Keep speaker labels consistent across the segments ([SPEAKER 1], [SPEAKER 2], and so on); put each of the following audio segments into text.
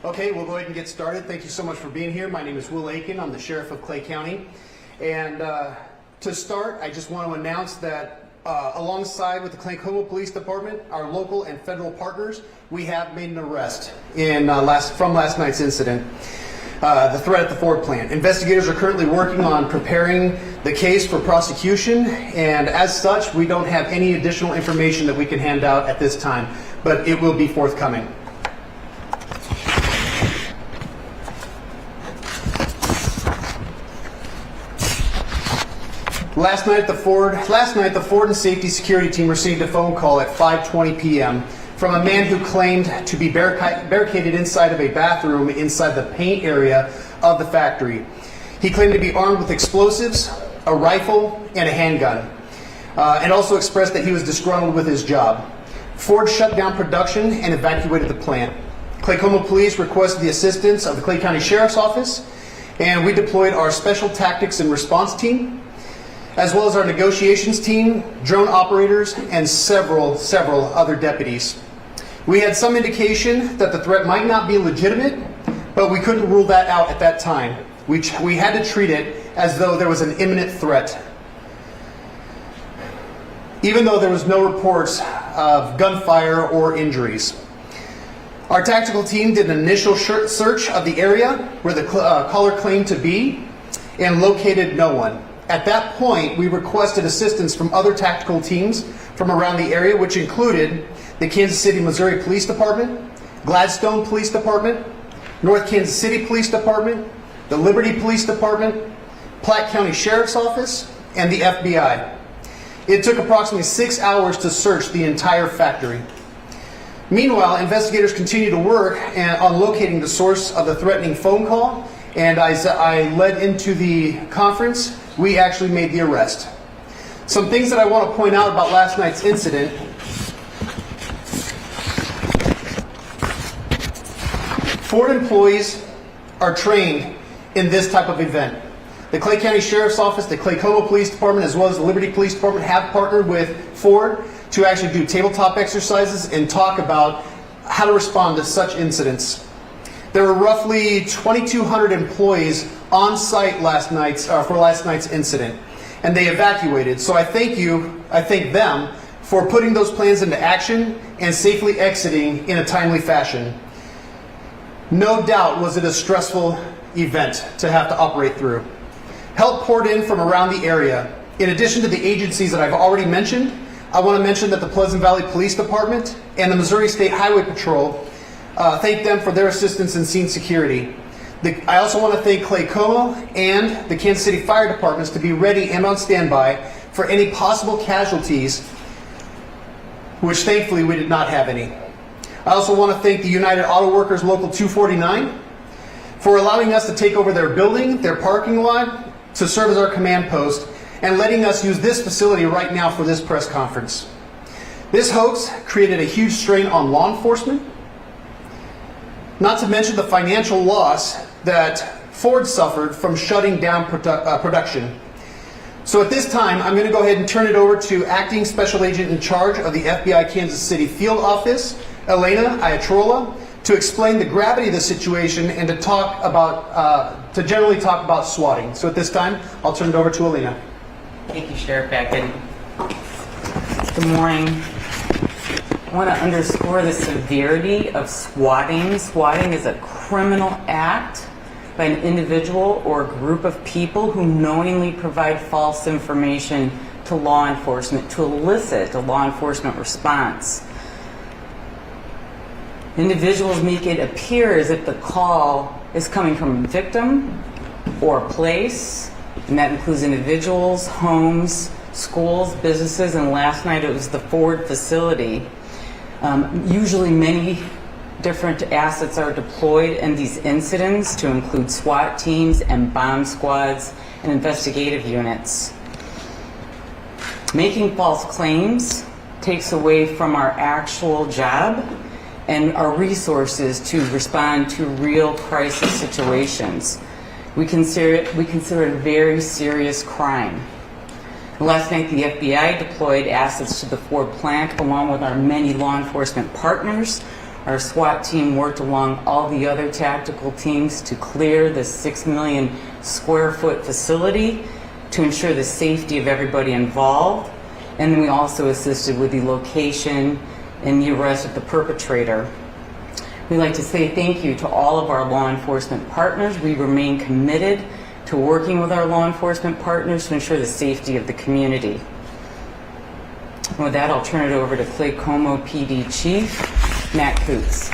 [SPEAKER 1] Okay, we'll go ahead and get started. Thank you so much for being here. My name is Will Aiken. I'm the Sheriff of Clay County. And to start, I just want to announce that alongside with the Clay Police Department, our local and federal partners, we have made an arrest in from last night's incident, the threat at the Ford plant. Investigators are currently working on preparing the case for prosecution, and as such, we don't have any additional information that we can hand out at this time, but it will be forthcoming. Last night, the Ford and Safety Security Team received a phone call at 5:20 p.m. from a man who claimed to be barricaded inside of a bathroom inside the paint area of the factory. He claimed to be armed with explosives, a rifle, and a handgun, and also expressed that he was disgruntled with his job. Ford shut down production and evacuated the plant. Clay Police requested the assistance of the Clay County Sheriff's Office, and we deployed our Special Tactics and Response Team, as well as our negotiations team, drone operators, and several other deputies. We had some indication that the threat might not be legitimate, but we couldn't rule that out at that time. We had to treat it as though there was an imminent threat, even though there was no reports of gunfire or injuries. Our tactical team did an initial search of the area where the caller claimed to be and located no one. At that point, we requested assistance from other tactical teams from around the area, which included the Kansas City, Missouri Police Department, Gladstone Police Department, North Kansas City Police Department, the Liberty Police Department, Platte County Sheriff's Office, and the FBI. It took approximately 6 hours to search the entire factory. Meanwhile, investigators continue to work on locating the source of the threatening phone call, and as I led into the conference, we actually made the arrest. Some things that I want to point out about last night's incident. Ford employees are trained in this type of event. The Clay County Sheriff's Office, the Clay Police Department, as well as the Liberty Police Department have partnered with Ford to actually do tabletop exercises and talk about how to respond to such incidents. There were roughly 2,200 employees on site for last night's incident, and they evacuated. So I thank them for putting those plans into action and safely exiting in a timely fashion. No doubt was it a stressful event to have to operate through. Help poured in from around the area. In addition to the agencies that I've already mentioned, I want to mention that the Pleasant Valley Police Department and the Missouri State Highway Patrol, thank them for their assistance in scene security. I also want to thank Clay Como and the Kansas City Fire Departments to be ready and on standby for any possible casualties, which thankfully we did not have any. I also want to thank the United Auto Workers Local 249 for allowing us to take over their building, their parking lot, to serve as our command post, and letting us use this facility right now for this press conference. This hoax created a huge strain on law enforcement, not to mention the financial loss that Ford suffered from shutting down production. So at this time, I'm going to go ahead and turn it over to Acting Special Agent in charge of the FBI Kansas City Field Office, Elena Iatrola, to explain the gravity of the situation and to generally talk about swatting. So at this time, I'll turn it over to Elena.
[SPEAKER 2] Thank you, Sheriff Aiken. Good morning. I want to underscore the severity of swatting. Swatting is a criminal act by an individual or group of people who knowingly provide false information to law enforcement to elicit a law enforcement response. Individuals make it appear as if the call is coming from a victim or a place, and that includes individuals, homes, schools, businesses, and last night it was the Ford facility. Usually many different assets are deployed in these incidents to include SWAT teams and bomb squads and investigative units. Making false claims takes away from our actual job and our resources to respond to real crisis situations. We consider it a very serious crime. Last night, the FBI deployed assets to the Ford plant along with our many law enforcement partners. Our SWAT team worked along all the other tactical teams to clear the 6 million square foot facility to ensure the safety of everybody involved. And then we also assisted with the location and the arrest of the perpetrator. We'd like to say thank you to all of our law enforcement partners. We remain committed to working with our law enforcement partners to ensure the safety of the community. And with that, I'll turn it over to Clay Como PD Chief, Matt Coots.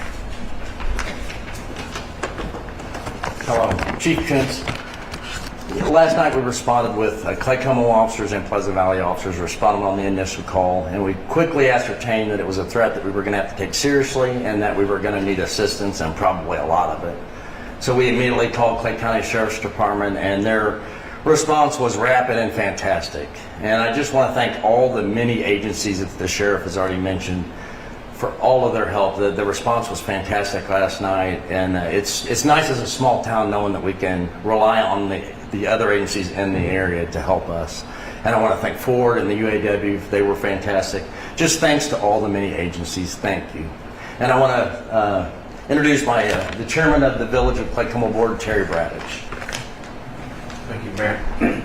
[SPEAKER 3] Hello, Chief Kuntz. Last night we responded with Clay Como officers and Pleasant Valley officers responded on the initial call, and we quickly ascertained that it was a threat that we were going to have to take seriously and that we were going to need assistance, and probably a lot of it. So we immediately called Clay County Sheriff's Department, and their response was rapid and fantastic. And I just want to thank all the many agencies that the sheriff has already mentioned for all of their help. The response was fantastic last night, and it's nice as a small town knowing that we can rely on the other agencies in the area to help us. And I want to thank Ford and the UAW. They were fantastic. Just thanks to all the many agencies. Thank you. And I want to introduce the chairman of the Village of Clay Como Board, Terry Bradich.
[SPEAKER 4] Thank you, Mayor.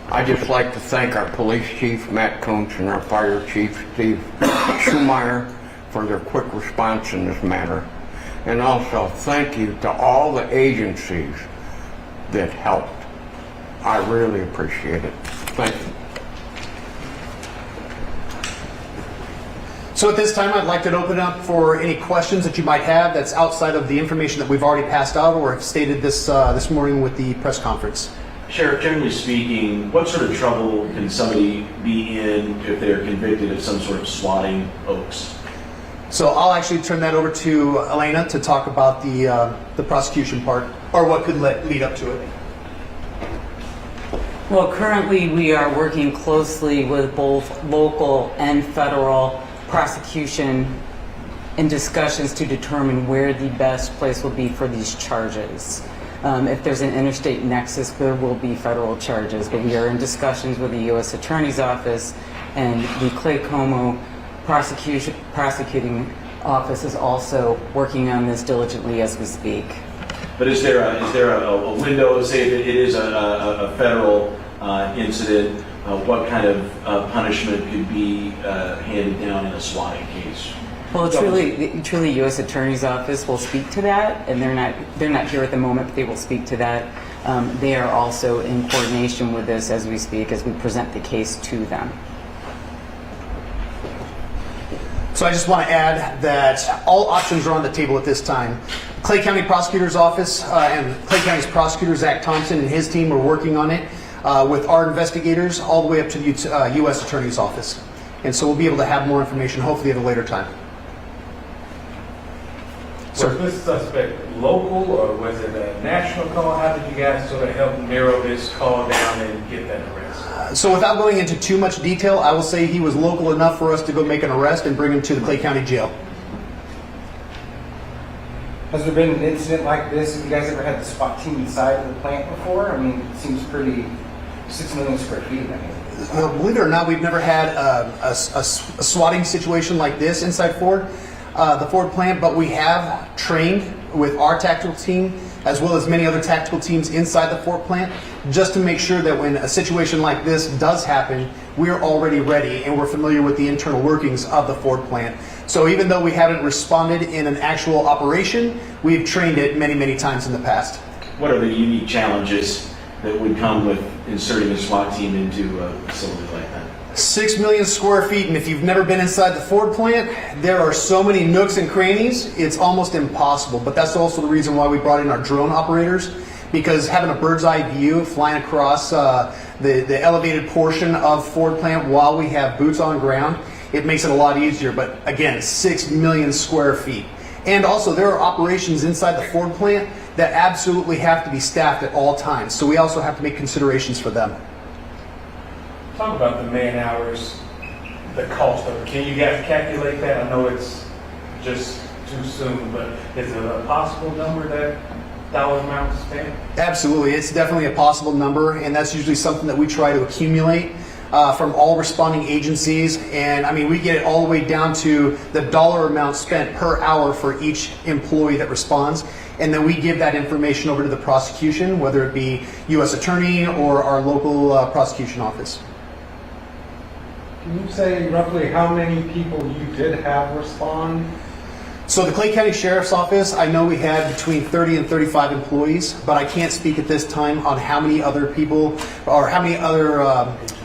[SPEAKER 4] I'd just like to thank our police chief, Matt Kuntz, and our fire chief, Steve Schumeyer, for their quick response in this matter. And also thank you to all the agencies that helped. I really appreciate it. Thank you.
[SPEAKER 1] So at this time, I'd like to open up for any questions that you might have that's outside of the information that we've already passed out or have stated this morning with the press conference.
[SPEAKER 5] Sheriff, generally speaking, what sort of trouble can somebody be in if they're convicted of some sort of swatting hoax?
[SPEAKER 1] So I'll actually turn that over to Elena to talk about the prosecution part, or what could lead up to it.
[SPEAKER 2] Well, currently we are working closely with both local and federal prosecution in discussions to determine where the best place will be for these charges. If there's an interstate nexus, there will be federal charges, but we are in discussions with the U.S. Attorney's Office, and the Clay Como prosecuting office is also working on this diligently as we speak.
[SPEAKER 5] But is there a window, say if it is a federal incident, what kind of punishment could be handed down in a swatting case?
[SPEAKER 2] Well, truly, U.S. Attorney's Office will speak to that, and they're not here at the moment, but they will speak to that. They are also in coordination with this as we speak, as we present the case to them.
[SPEAKER 1] So I just want to add that all options are on the table at this time. Clay County Prosecutor's Office and Clay County's prosecutor, Zach Thompson, and his team are working on it with our investigators all the way up to the U.S. Attorney's Office. And so we'll be able to have more information hopefully at a later time.
[SPEAKER 6] Was this suspect local or was it a national call? How did you guys sort of help narrow this call down and get that arrest?
[SPEAKER 1] So without going into too much detail, I will say he was local enough for us to go make an arrest and bring him to the Clay County Jail.
[SPEAKER 7] Has there been an incident like this? Have you guys ever had the SWAT team inside of the plant before? I mean, it seems pretty, 6 million square feet. I mean.
[SPEAKER 1] Believe it or not, we've never had a swatting situation like this inside Ford, the Ford plant, but we have trained with our tactical team as well as many other tactical teams inside the Ford plant just to make sure that when a situation like this does happen, we're already ready and we're familiar with the internal workings of the Ford plant. So even though we haven't responded in an actual operation, we've trained it many, many times in the past.
[SPEAKER 5] What are the unique challenges that would come with inserting a SWAT team into a facility like that?
[SPEAKER 1] 6 million square feet, and if you've never been inside the Ford plant, there are so many nooks and crannies, it's almost impossible. But that's also the reason why we brought in our drone operators, because having a bird's eye view flying across the elevated portion of Ford plant while we have boots on ground, it makes it a lot easier. But again, 6 million square feet. And also there are operations inside the Ford plant that absolutely have to be staffed at all times. So we also have to make considerations for them.
[SPEAKER 6] Talk about the man hours, the cost of it. Can you guys calculate that? I know it's just too soon, but is it a possible number that dollar amount spent?
[SPEAKER 1] Absolutely, it's definitely a possible number, and that's usually something that we try to accumulate from all responding agencies. And I mean, we get it all the way down to the dollar amount spent per hour for each employee that responds, and then we give that information over to the prosecution, whether it be U.S. Attorney or our local prosecution office.
[SPEAKER 8] Can you say roughly how many people you did have respond?
[SPEAKER 1] So the Clay County Sheriff's Office, I know we had between 30 and 35 employees, but I can't speak at this time on how many other people or how many other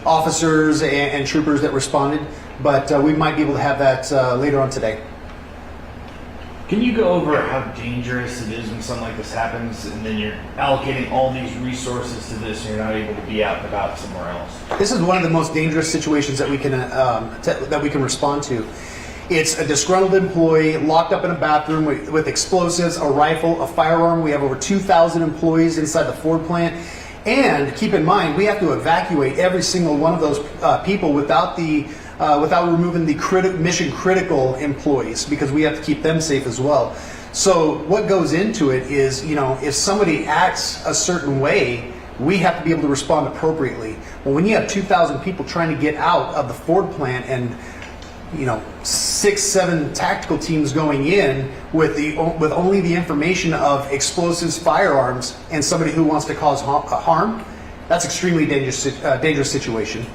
[SPEAKER 1] officers and troopers that responded, but we might be able to have that later on today.
[SPEAKER 9] Can you go over how dangerous it is when something like this happens, and then you're allocating all these resources to this, and you're not able to be out and about somewhere else?
[SPEAKER 1] This is one of the most dangerous situations that we can respond to. It's a disgruntled employee locked up in a bathroom with explosives, a rifle, a firearm. We have over 2,000 employees inside the Ford plant. And keep in mind, we have to evacuate every single one of those people without removing the mission critical employees, because we have to keep them safe as well. So what goes into it is, if somebody acts a certain way, we have to be able to respond appropriately. Well, when you have 2,000 people trying to get out of the Ford plant and 6-7 tactical teams going in with only the information of explosives, firearms, and somebody who wants to cause harm, that's extremely dangerous situation.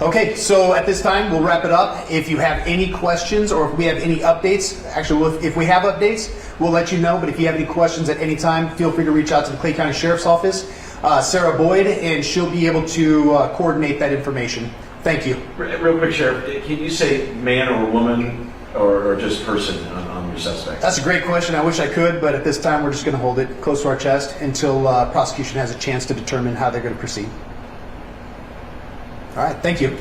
[SPEAKER 1] Okay, so at this time we'll wrap it up. If you have any questions or if we have any updates, actually if we have updates, we'll let you know, but if you have any questions at any time, feel free to reach out to the Clay County Sheriff's Office. Sarah Boyd, and she'll be able to coordinate that information. Thank you.
[SPEAKER 5] Real quick, Sheriff, can you say man or woman or just person on your suspect?
[SPEAKER 1] That's a great question. I wish I could, but at this time we're just going to hold it close to our chest until prosecution has a chance to determine how they're going to proceed. All right, thank you.